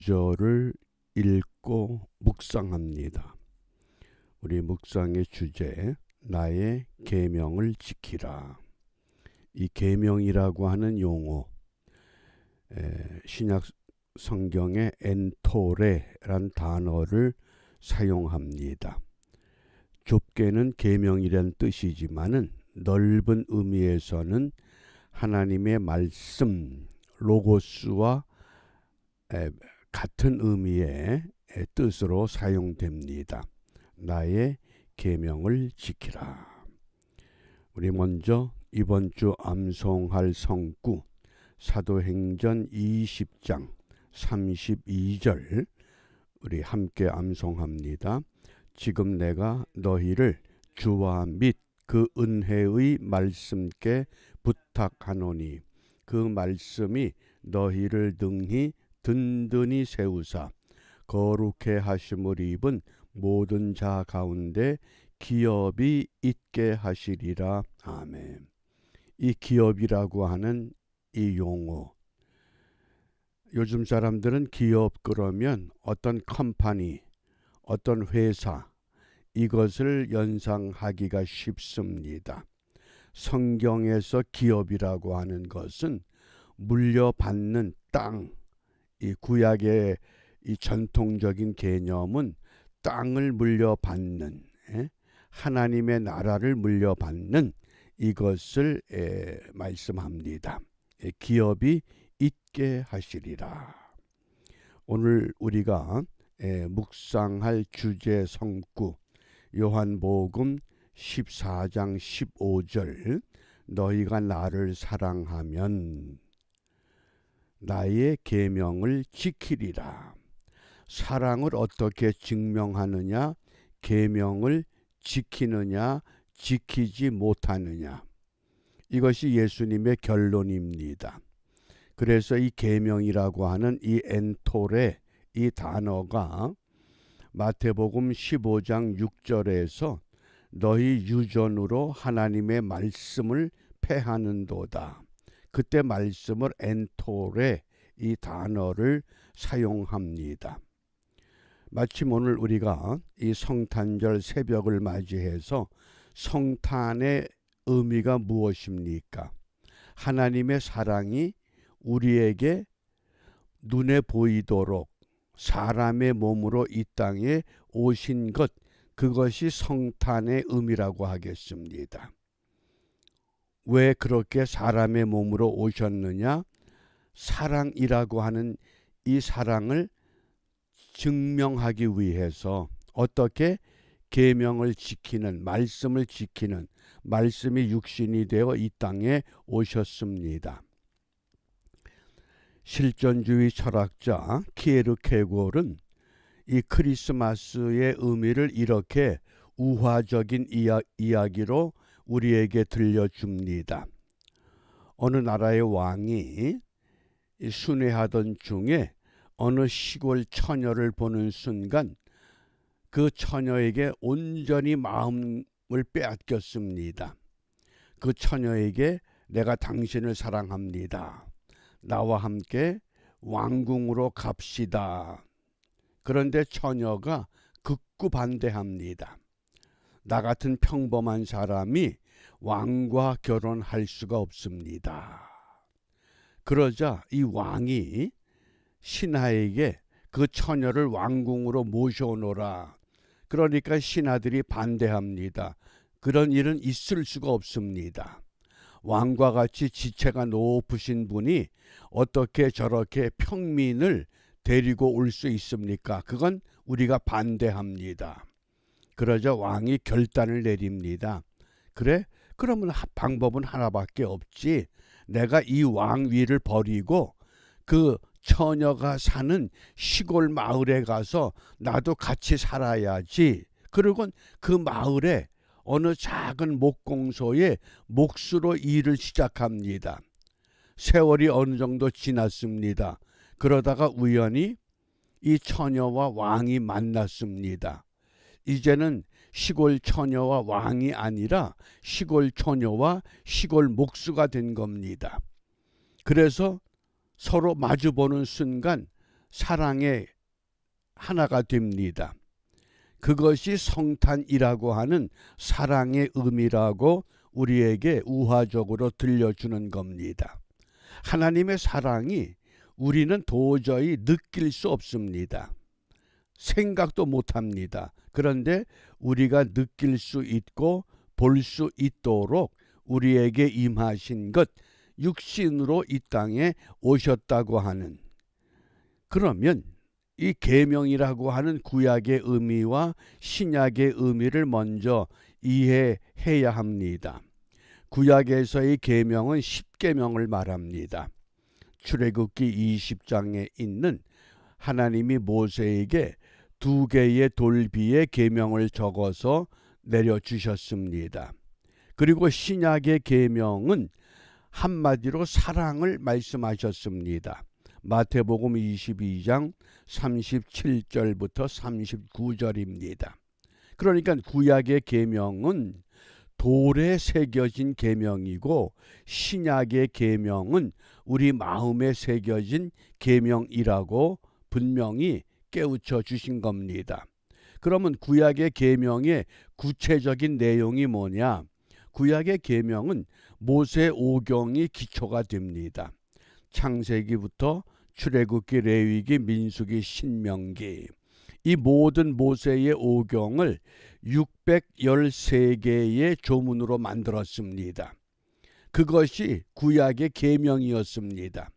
절을 읽고 묵상합니다. 우리 묵상의 주제, 나의 계명을 지키라. 이 계명이라고 하는 용어, 신약 성경에 엔토레란 단어를 사용합니다. 좁게는 계명이란 뜻이지만은 넓은 의미에서는 하나님의 말씀, 로고스와 같은 의미의 뜻으로 사용됩니다. 나의 계명을 지키라. 우리 먼저 이번 주 암송할 성구 사도행전 20장 32절 우리 함께 암송합니다. 지금 내가 너희를 주와 및 그 은혜의 말씀께 부탁하노니 그 말씀이 너희를 등히 든든히 세우사 거룩해 하심을 입은 모든 자 가운데 기업이 있게 하시리라. 아멘. 이 기업이라고 하는 이 용어, 요즘 사람들은 기업 그러면 어떤 컴퍼니, 어떤 회사, 이것을 연상하기가 쉽습니다. 성경에서 기업이라고 하는 것은 물려받는 땅, 이 구약의 이 전통적인 개념은 땅을 물려받는, 하나님의 나라를 물려받는 이것을 말씀합니다. 기업이 있게 하시리라. 오늘 우리가 묵상할 주제 성구 요한복음 14장 15절 너희가 나를 사랑하면 나의 계명을 지키리라. 사랑을 어떻게 증명하느냐? 계명을 지키느냐, 지키지 못하느냐. 이것이 예수님의 결론입니다. 그래서 이 계명이라고 하는 이 엔토레, 이 단어가 마태복음 15장 6절에서 너희 유전으로 하나님의 말씀을 패하는도다. 그때 말씀을 엔토레, 이 단어를 사용합니다. 마침 오늘 우리가 이 성탄절 새벽을 맞이해서 성탄의 의미가 무엇입니까? 하나님의 사랑이 우리에게 눈에 보이도록 사람의 몸으로 이 땅에 오신 것, 그것이 성탄의 의미라고 하겠습니다. 왜 그렇게 사람의 몸으로 오셨느냐? 사랑이라고 하는 이 사랑을 증명하기 위해서 어떻게 계명을 지키는, 말씀을 지키는, 말씀이 육신이 되어 이 땅에 오셨습니다. 실존주의 철학자 키에르케고르는 이 크리스마스의 의미를 이렇게 우화적인 이야기로 우리에게 들려줍니다. 어느 나라의 왕이 순회하던 중에 어느 시골 처녀를 보는 순간 그 처녀에게 온전히 마음을 빼앗겼습니다. 그 처녀에게 내가 당신을 사랑합니다. 나와 함께 왕궁으로 갑시다. 그런데 처녀가 극구 반대합니다. 나 같은 평범한 사람이 왕과 결혼할 수가 없습니다. 그러자 이 왕이 신하에게 그 처녀를 왕궁으로 모셔오너라. 그러니까 신하들이 반대합니다. 그런 일은 있을 수가 없습니다. 왕과 같이 지체가 높으신 분이 어떻게 저렇게 평민을 데리고 올 수 있습니까? 그건 우리가 반대합니다. 그러자 왕이 결단을 내립니다. 그래? 그러면 방법은 하나밖에 없지. 내가 이 왕위를 버리고 그 처녀가 사는 시골 마을에 가서 나도 같이 살아야지. 그리고 그 마을에 어느 작은 목공소에 몫으로 일을 시작합니다. 세월이 어느 정도 지났습니다. 그러다가 우연히 이 처녀와 왕이 만났습니다. 이제는 시골 처녀와 왕이 아니라 시골 처녀와 시골 목수가 된 겁니다. 그래서 서로 마주보는 순간 사랑의 하나가 됩니다. 그것이 성탄이라고 하는 사랑의 의미라고 우리에게 우화적으로 들려주는 겁니다. 하나님의 사랑이 우리는 도저히 느낄 수 없습니다. 생각도 못합니다. 그런데 우리가 느낄 수 있고 볼 수 있도록 우리에게 임하신 것, 육신으로 이 땅에 오셨다고 하는, 그러면 이 계명이라고 하는 구약의 의미와 신약의 의미를 먼저 이해해야 합니다. 구약에서의 계명은 10계명을 말합니다. 출애굽기 20장에 있는 하나님이 모세에게 2개의 돌비의 계명을 적어서 내려주셨습니다. 그리고 신약의 계명은 한마디로 사랑을 말씀하셨습니다. 마태복음 22장 37절부터 39절입니다. 그러니까 구약의 계명은 돌에 새겨진 계명이고 신약의 계명은 우리 마음에 새겨진 계명이라고 분명히 깨우쳐 주신 겁니다. 그러면 구약의 계명의 구체적인 내용이 뭐냐? 구약의 계명은 모세 오경이 기초가 됩니다. 창세기부터 출애굽기, 레위기, 민수기, 신명기, 이 모든 모세의 오경을 613개의 조문으로 만들었습니다. 그것이 구약의 계명이었습니다.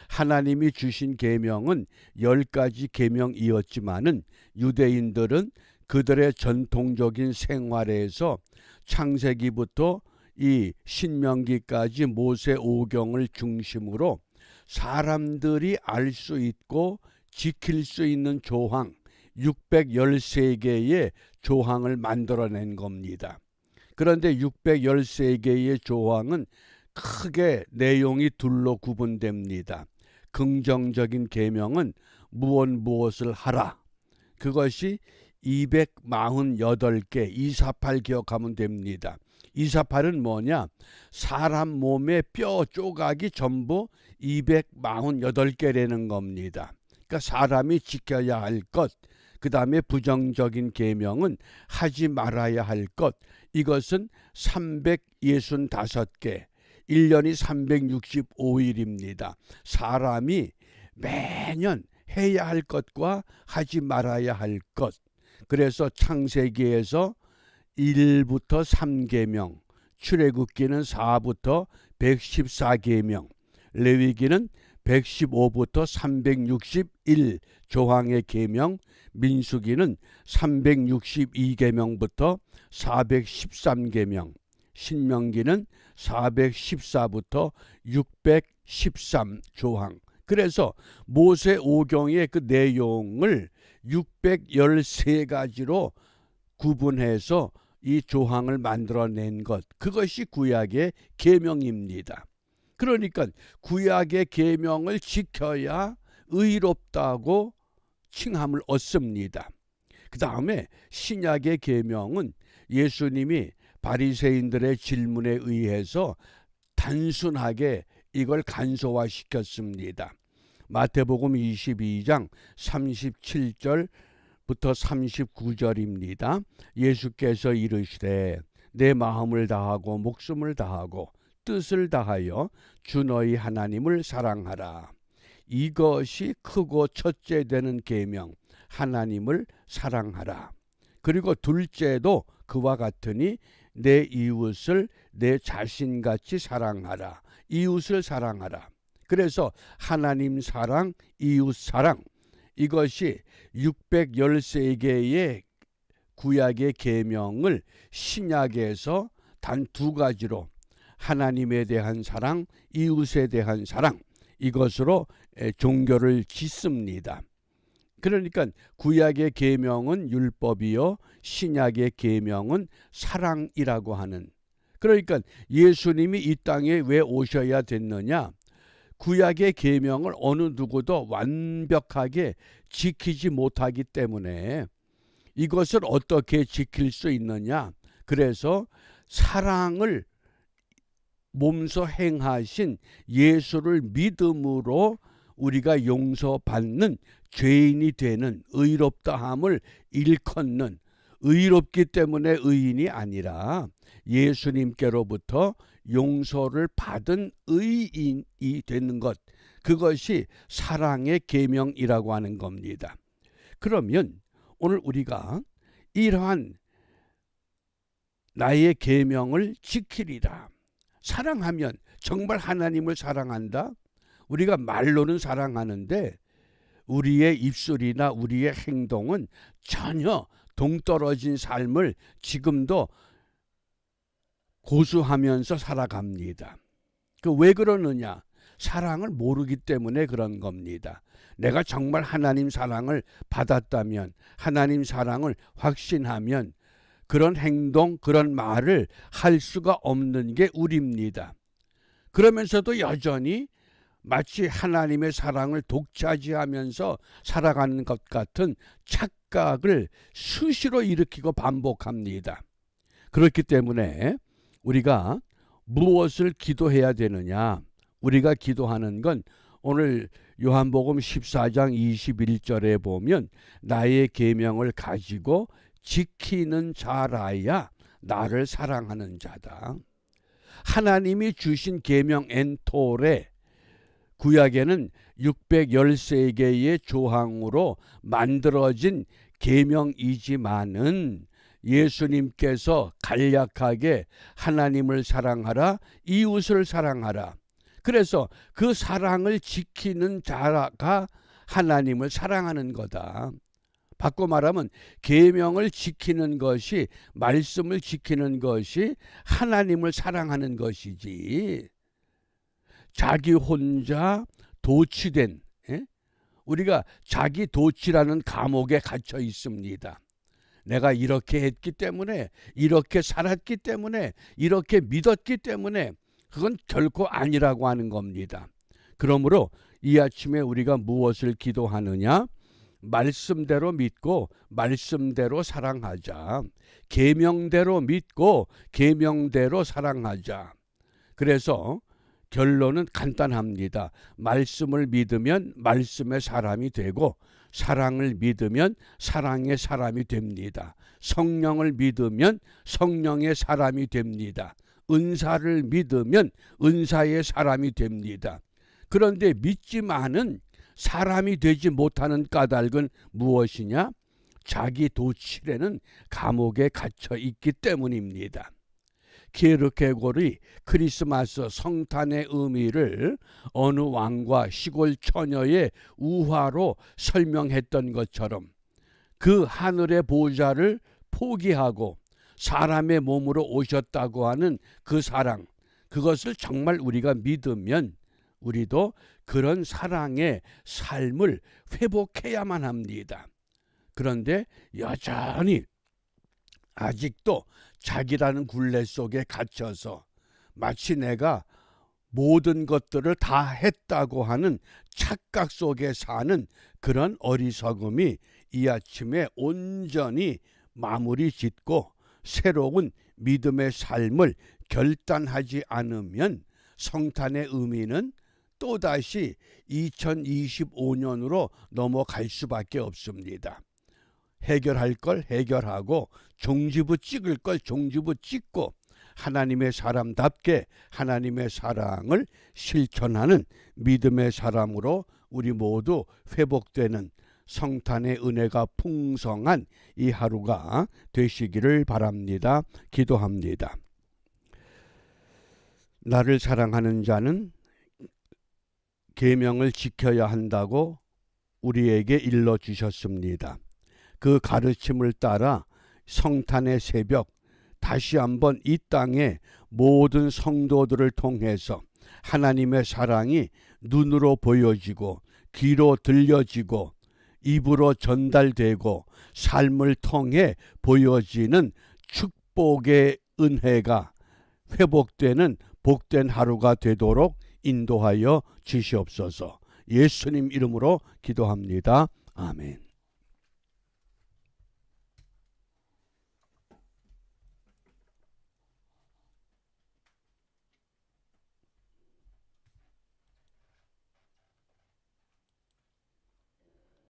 하나님이 주신 계명은 10가지 계명이었지만은 유대인들은 그들의 전통적인 생활에서 창세기부터 이 신명기까지 모세 오경을 중심으로 사람들이 알 수 있고 지킬 수 있는 조항 613개의 조항을 만들어낸 겁니다. 그런데 613개의 조항은 크게 내용이 둘로 구분됩니다. 긍정적인 계명은 무엇을 하라. 그것이 248개, 248 기억하면 됩니다. 248은 뭐냐? 사람 몸의 뼈 조각이 전부 248개라는 겁니다. 그러니까 사람이 지켜야 할 것, 그 다음에 부정적인 계명은 하지 말아야 할 것, 이것은 365개, 1년이 365일입니다. 사람이 매년 해야 할 것과 하지 말아야 할 것. 그래서 창세기에서 1부터 3계명, 출애굽기는 4부터 114계명, 레위기는 115부터 361 조항의 계명, 민수기는 362계명부터 413계명, 신명기는 414부터 613 조항. 그래서 모세 오경의 그 내용을 613가지로 구분해서 이 조항을 만들어낸 것, 그것이 구약의 계명입니다. 그러니까 구약의 계명을 지켜야 의롭다고 칭함을 얻습니다. 그 다음에 신약의 계명은 예수님이 바리새인들의 질문에 의해서 단순하게 이걸 간소화시켰습니다. 마태복음 22장 37절부터 39절입니다. 예수께서 이르시되 내 마음을 다하고 목숨을 다하고 뜻을 다하여 주 너희 하나님을 사랑하라. 이것이 크고 첫째 되는 계명, 하나님을 사랑하라. 그리고 둘째도 그와 같으니 내 이웃을 내 자신같이 사랑하라. 이웃을 사랑하라. 그래서 하나님 사랑, 이웃 사랑, 이것이 613개의 구약의 계명을 신약에서 단 2가지로 하나님에 대한 사랑, 이웃에 대한 사랑, 이것으로 종교를 짓습니다. 그러니까 구약의 계명은 율법이요, 신약의 계명은 사랑이라고 하는. 그러니까 예수님이 이 땅에 왜 오셔야 됐느냐? 구약의 계명을 어느 누구도 완벽하게 지키지 못하기 때문에 이것을 어떻게 지킬 수 있느냐? 그래서 사랑을 몸소 행하신 예수를 믿음으로 우리가 용서받는 죄인이 되는 의롭다함을 일컫는, 의롭기 때문에 의인이 아니라 예수님께로부터 용서를 받은 의인이 되는 것, 그것이 사랑의 계명이라고 하는 겁니다. 그러면 오늘 우리가 이러한 나의 계명을 지키리라. 사랑하면 정말 하나님을 사랑한다? 우리가 말로는 사랑하는데 우리의 입술이나 우리의 행동은 전혀 동떨어진 삶을 지금도 고수하면서 살아갑니다. 왜 그러느냐? 사랑을 모르기 때문에 그런 겁니다. 내가 정말 하나님 사랑을 받았다면, 하나님 사랑을 확신하면 그런 행동, 그런 말을 할 수가 없는 게 우리입니다. 그러면서도 여전히 마치 하나님의 사랑을 독차지하면서 살아가는 것 같은 착각을 수시로 일으키고 반복합니다. 그렇기 때문에 우리가 무엇을 기도해야 되느냐? 우리가 기도하는 건 오늘 요한복음 14장 21절에 보면 나의 계명을 가지고 지키는 자라야 나를 사랑하는 자다. 하나님이 주신 계명 엔토레, 구약에는 613개의 조항으로 만들어진 계명이지만은 예수님께서 간략하게 하나님을 사랑하라, 이웃을 사랑하라. 그래서 그 사랑을 지키는 자가 하나님을 사랑하는 거다. 바꿔 말하면 계명을 지키는 것이, 말씀을 지키는 것이 하나님을 사랑하는 것이지, 자기 혼자 도취된, 우리가 자기 도취라는 감옥에 갇혀 있습니다. 내가 이렇게 했기 때문에, 이렇게 살았기 때문에, 이렇게 믿었기 때문에, 그건 결코 아니라고 하는 겁니다. 그러므로 이 아침에 우리가 무엇을 기도하느냐? 말씀대로 믿고 말씀대로 사랑하자. 계명대로 믿고 계명대로 사랑하자. 그래서 결론은 간단합니다. 말씀을 믿으면 말씀의 사람이 되고, 사랑을 믿으면 사랑의 사람이 됩니다. 성령을 믿으면 성령의 사람이 됩니다. 은사를 믿으면 은사의 사람이 됩니다. 그런데 믿지만은 사람이 되지 못하는 까닭은 무엇이냐? 자기 도취라는 감옥에 갇혀 있기 때문입니다. 키에르케고르이 크리스마스 성탄의 의미를 어느 왕과 시골 처녀의 우화로 설명했던 것처럼 그 하늘의 보좌를 포기하고 사람의 몸으로 오셨다고 하는 그 사랑, 그것을 정말 우리가 믿으면 우리도 그런 사랑의 삶을 회복해야만 합니다. 그런데 여전히 아직도 자기라는 굴레 속에 갇혀서 마치 내가 모든 것들을 다 했다고 하는 착각 속에 사는 그런 어리석음이 이 아침에 온전히 마무리 짓고 새로운 믿음의 삶을 결단하지 않으면 성탄의 의미는 또다시 2025년으로 넘어갈 수밖에 없습니다. 해결할 걸 해결하고 종지부 찍을 걸 종지부 찍고 하나님의 사람답게 하나님의 사랑을 실천하는 믿음의 사람으로 우리 모두 회복되는 성탄의 은혜가 풍성한 이 하루가 되시기를 바랍니다. 기도합니다. 나를 사랑하는 자는 계명을 지켜야 한다고 우리에게 일러주셨습니다. 그 가르침을 따라 성탄의 새벽 다시 한번 이 땅에 모든 성도들을 통해서 하나님의 사랑이 눈으로 보여지고 귀로 들려지고 입으로 전달되고 삶을 통해 보여지는 축복의 은혜가 회복되는 복된 하루가 되도록 인도하여 주시옵소서. 예수님 이름으로 기도합니다. 아멘.